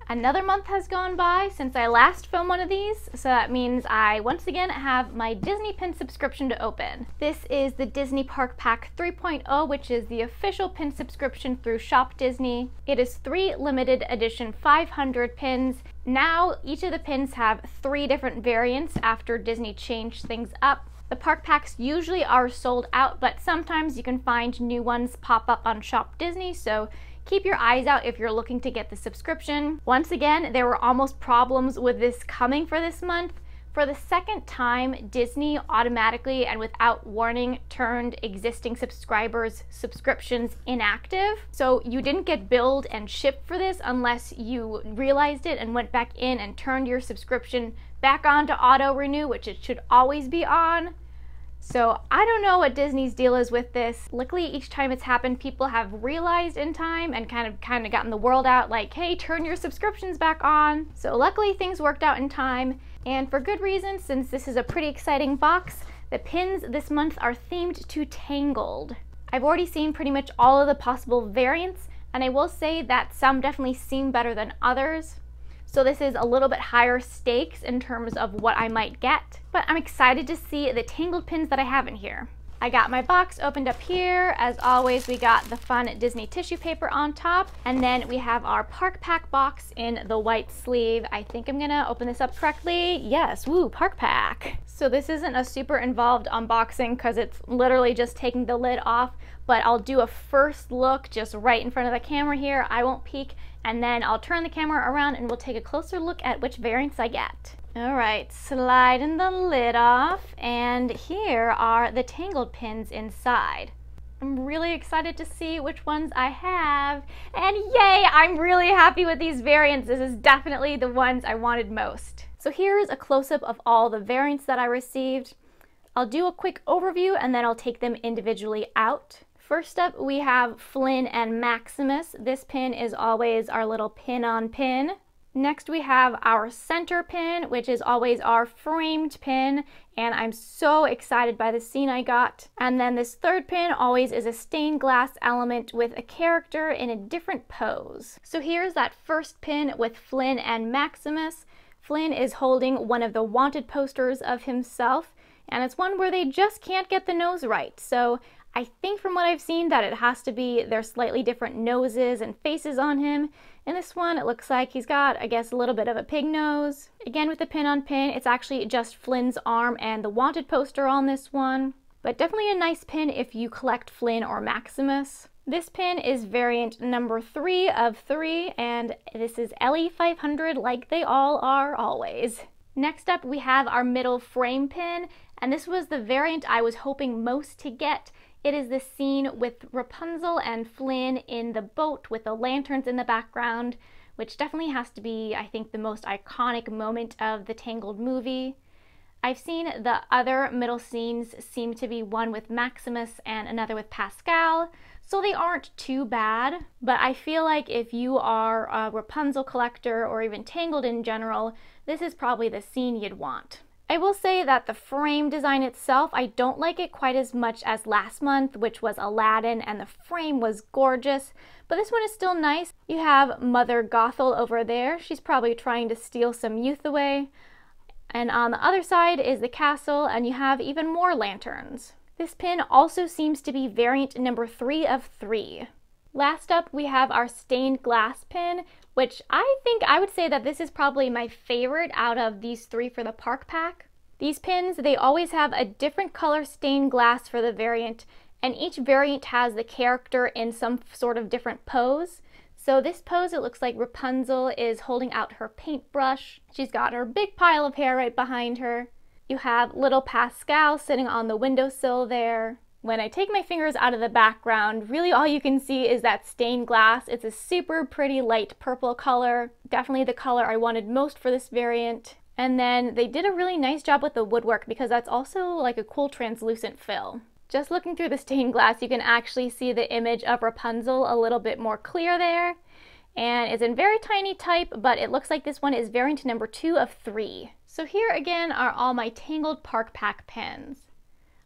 Another month has gone by since I last filmed one of these, so that means I once again have my Disney Pin subscription to open. This is the Disney Park Pack 3.0, which is the official pin subscription through Shop Disney. It is 3 limited edition 500 pins. Now each of the pins have 3 different variants after Disney changed things up. The Park Packs usually are sold out, but sometimes you can find new ones pop up on Shop Disney, so keep your eyes out if you're looking to get the subscription. Once again, there were almost problems with this coming for this month. For the second time, Disney automatically and without warning turned existing subscribers' subscriptions inactive. So you didn't get billed and shipped for this unless you realized it and went back in and turned your subscription back on to auto renew, which it should always be on. So I don't know what Disney's deal is with this. Luckily, each time it's happened, people have realized in time and kind of gotten the word out like, hey, turn your subscriptions back on. So luckily things worked out in time, and for good reason, since this is a pretty exciting box. The pins this month are themed to Tangled. I've already seen pretty much all of the possible variants, and I will say that some definitely seem better than others. So this is a little bit higher stakes in terms of what I might get, but I'm excited to see the Tangled pins that I have in here. I got my box opened up here. As always, we got the fun Disney tissue paper on top, and then we have our Park Pack box in the white sleeve. I think I'm gonna open this up correctly. Yes, woo, Park Pack. So this isn't a super involved unboxing because it's literally just taking the lid off, but I'll do a first look just right in front of the camera here. I won't peek, and then I'll turn the camera around and we'll take a closer look at which variants I get. All right, sliding the lid off, and here are the Tangled pins inside. I'm really excited to see which ones I have, and yay, I'm really happy with these variants. This is definitely the ones I wanted most. So here's a close-up of all the variants that I received. I'll do a quick overview and then I'll take them individually out. First up, we have Flynn and Maximus. This pin is always our little pin on pin. Next we have our center pin, which is always our framed pin, and I'm so excited by the scene I got. And then this third pin always is a stained glass element with a character in a different pose. So here's that first pin with Flynn and Maximus. Flynn is holding one of the wanted posters of himself, and it's one where they just can't get the nose right. So I think from what I've seen that it has to be their slightly different noses and faces on him. In this one, it looks like he's got, I guess, a little bit of a pig nose. Again, with the pin on pin, it's actually just Flynn's arm and the wanted poster on this one. But definitely a nice pin if you collect Flynn or Maximus. This pin is variant number 3 of 3, and this is LE500 like they all are always. Next up, we have our middle frame pin, and this was the variant I was hoping most to get. It is the scene with Rapunzel and Flynn in the boat with the lanterns in the background, which definitely has to be, I think, the most iconic moment of the Tangled movie. I've seen the other middle scenes seem to be one with Maximus and another with Pascal, so they aren't too bad, but I feel like if you are a Rapunzel collector or even Tangled in general, this is probably the scene you'd want. I will say that the frame design itself, I don't like it quite as much as last month, which was Aladdin, and the frame was gorgeous, but this one is still nice. You have Mother Gothel over there. She's probably trying to steal some youth away. And on the other side is the castle, and you have even more lanterns. This pin also seems to be variant number 3 of 3. Last up, we have our stained glass pin, which I think I would say that this is probably my favorite out of these 3 for the Park Pack. These pins, they always have a different color stained glass for the variant, and each variant has the character in some sort of different pose. So this pose, it looks like Rapunzel is holding out her paintbrush. She's got her big pile of hair right behind her. You have little Pascal sitting on the windowsill there. When I take my fingers out of the background, really all you can see is that stained glass. It's a super pretty light purple color. Definitely the color I wanted most for this variant. And then they did a really nice job with the woodwork because that's also like a cool translucent fill. Just looking through the stained glass, you can actually see the image of Rapunzel a little bit more clear there. And it's in very tiny type, but it looks like this one is variant number 2 of 3. So here again are all my Tangled Park Pack pins.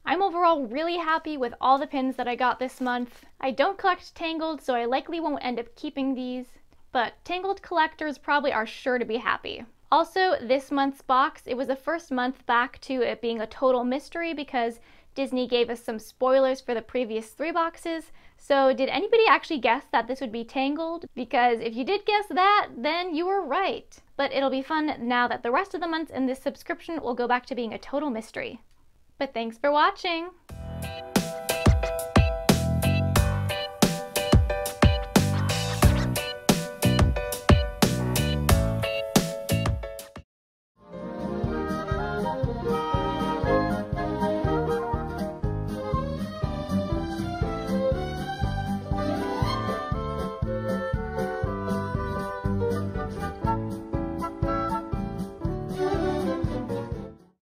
I'm overall really happy with all the pins that I got this month. I don't collect Tangled, so I likely won't end up keeping these, but Tangled collectors probably are sure to be happy. Also, this month's box, it was the first month back to it being a total mystery because Disney gave us some spoilers for the previous 3 boxes. So did anybody actually guess that this would be Tangled? Because if you did guess that, then you were right. But it'll be fun now that the rest of the months in this subscription will go back to being a total mystery. But thanks for watching!